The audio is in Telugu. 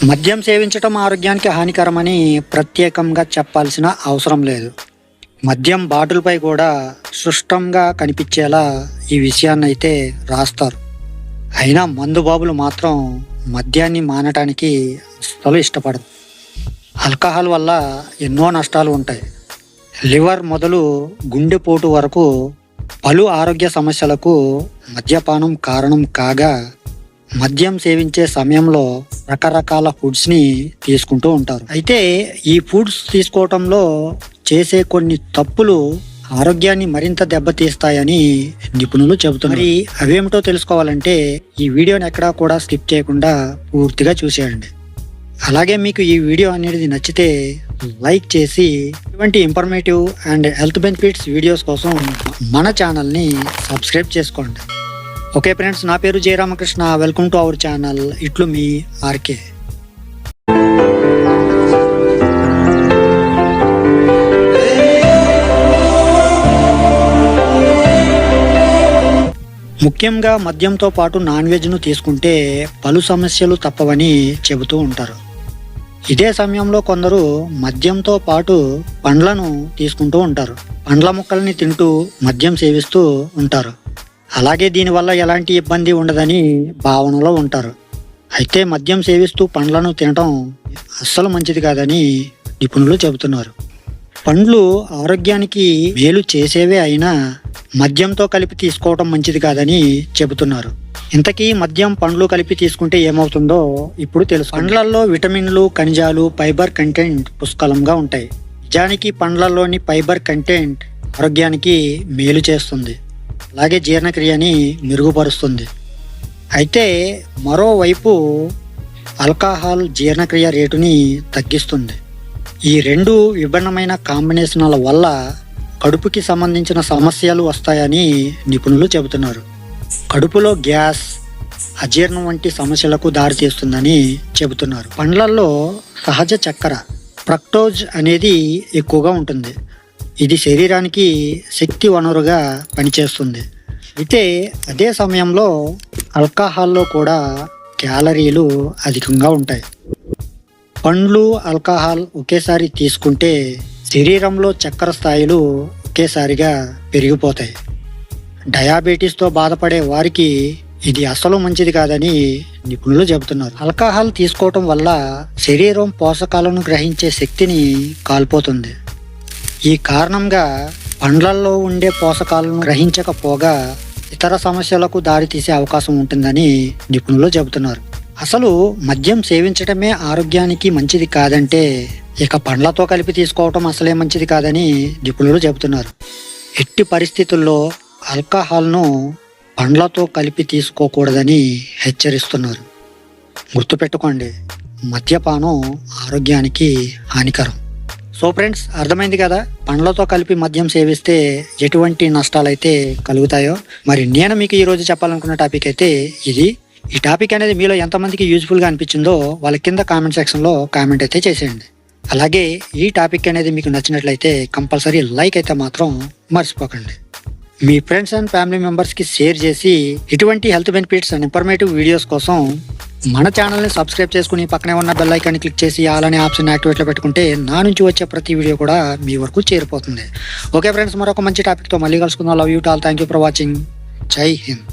మద్యం సేవించటం ఆరోగ్యానికి హానికరమని ప్రత్యేకంగా చెప్పాల్సిన అవసరం లేదు. మద్యం బాటిల్పై కూడా స్పష్టంగా కనిపించేలా ఈ విషయాన్ని అయితే రాస్తారు. అయినా మందు బాబులు మాత్రం మద్యాన్ని మానటానికి అస్సలు ఇష్టపడరు. ఆల్కహాల్ వల్ల ఎన్నో నష్టాలు ఉంటాయి. లివర్ మొదలు గుండెపోటు వరకు పలు ఆరోగ్య సమస్యలకు మద్యపానం కారణం కాగా, మద్యం సేవించే సమయంలో రకరకాల ఫుడ్స్ని తీసుకుంటూ ఉంటారు. అయితే ఈ ఫుడ్స్ తీసుకోవటంలో చేసే కొన్ని తప్పులు ఆరోగ్యాన్ని మరింత దెబ్బతీస్తాయని నిపుణులు చెబుతున్నారు. మరి అవేమిటో తెలుసుకోవాలంటే ఈ వీడియోని ఎక్కడా కూడా స్కిప్ చేయకుండా పూర్తిగా చూసేయండి. అలాగే మీకు ఈ వీడియో అనేది నచ్చితే లైక్ చేసి ఇటువంటి informative and health benefits videos కోసం మన ఛానల్ని సబ్స్క్రైబ్ చేసుకోండి. ఓకే ఫ్రెండ్స్, నా పేరు Jayaramakrishna. Welcome to our channel ఇట్లు మీ ఆర్కే. ముఖ్యంగా మద్యంతో పాటు నాన్ వెజ్ను తీసుకుంటే పలు సమస్యలు తప్పవని చెబుతూ ఉంటారు. ఇదే సమయంలో కొందరు మద్యంతో పాటు పండ్లను తీసుకుంటూ ఉంటారు. పండ్ల ముక్కల్ని తింటూ మద్యం సేవిస్తూ ఉంటారు. అలాగే దీనివల్ల ఎలాంటి ఇబ్బంది ఉండదని భావనలో ఉంటారు. అయితే మద్యం సేవిస్తూ పండ్లను తినటం అస్సలు మంచిది కాదని నిపుణులు చెబుతున్నారు. పండ్లు ఆరోగ్యానికి మేలు చేసేవే అయినా మద్యంతో కలిపి తీసుకోవటం మంచిది కాదని చెబుతున్నారు. ఇంతకీ మద్యం పండ్లు కలిపి తీసుకుంటే ఏమవుతుందో ఇప్పుడు తెలుసు. పండ్లల్లో విటమిన్లు, ఖనిజాలు, ఫైబర్ కంటెంట్ పుష్కలంగా ఉంటాయి. నిజానికి పండ్లలోని ఫైబర్ కంటెంట్ ఆరోగ్యానికి మేలు చేస్తుంది, అలాగే జీర్ణక్రియని మెరుగుపరుస్తుంది. అయితే మరోవైపు ఆల్కహాల్ జీర్ణక్రియ రేటుని తగ్గిస్తుంది. ఈ రెండు విభిన్నమైన కాంబినేషన్ల వల్ల కడుపుకి సంబంధించిన సమస్యలు వస్తాయని నిపుణులు చెబుతున్నారు. కడుపులో గ్యాస్, అజీర్ణం వంటి సమస్యలకు దారితీస్తుందని చెబుతున్నారు. పండ్లల్లో సహజ చక్కెర ఫ్రక్టోజ్ అనేది ఎక్కువగా ఉంటుంది. ఇది శరీరానికి శక్తి వనరుగా పనిచేస్తుంది. అయితే అదే సమయంలో ఆల్కహాల్లో కూడా క్యాలరీలు అధికంగా ఉంటాయి. పండ్లు, ఆల్కహాల్ ఒకేసారి తీసుకుంటే శరీరంలో చక్కెర స్థాయిలు ఒకేసారిగా పెరిగిపోతాయి. డయాబెటీస్తో బాధపడే వారికి ఇది అసలు మంచిది కాదని నిపుణులు చెబుతున్నారు. ఆల్కహాల్ తీసుకోవటం వల్ల శరీరం పోషకాలను గ్రహించే శక్తిని కోల్పోతుంది. ఈ కారణంగా పండ్లల్లో ఉండే పోషకాలను గ్రహించకపోగా ఇతర సమస్యలకు దారితీసే అవకాశం ఉంటుందని నిపుణులు చెబుతున్నారు. అసలు మద్యం సేవించడమే ఆరోగ్యానికి మంచిది కాదంటే ఇక పండ్లతో కలిపి తీసుకోవటం అసలే మంచిది కాదని నిపుణులు చెబుతున్నారు. ఎట్టి పరిస్థితుల్లో ఆల్కహాల్ను పండ్లతో కలిపి తీసుకోకూడదని హెచ్చరిస్తున్నారు. గుర్తుపెట్టుకోండి, మద్యపానం ఆరోగ్యానికి హానికరం. సో ఫ్రెండ్స్, అర్థమైంది కదా పండ్లతో కలిపి మద్యం సేవిస్తే ఎటువంటి నష్టాలైతే కలుగుతాయో. మరి నేను మీకు ఈరోజు చెప్పాలనుకున్న టాపిక్ అయితే ఇది. ఈ టాపిక్ అనేది మీలో ఎంతమందికి యూజ్ఫుల్గా అనిపించిందో వాళ్ళ కింద కామెంట్ సెక్షన్లో కామెంట్ అయితే చేసేయండి. అలాగే ఈ టాపిక్ అనేది మీకు నచ్చినట్లయితే కంపల్సరీ లైక్ అయితే మాత్రం మర్చిపోకండి. మీ ఫ్రెండ్స్ అండ్ ఫ్యామిలీ మెంబర్స్కి షేర్ చేసి ఇటువంటి health benefits and informative videos కోసం మన ఛానల్ని సబ్స్క్రైబ్ చేసుకుని పక్కనే ఉన్న బెల్ ఐకాన్ని క్లిక్ చేసి అలానే ఆప్షన్ యాక్టివేట్లో పెట్టుకుంటే నా నుంచి వచ్చే ప్రతి వీడియో కూడా మీ వరకు చేరిపోతుంది. ఓకే ఫ్రెండ్స్, మరొక మంచి టాపిక్తో మళ్ళీ కలుసుకుందాం. Love you all. Thank you for watching. జై హింద్.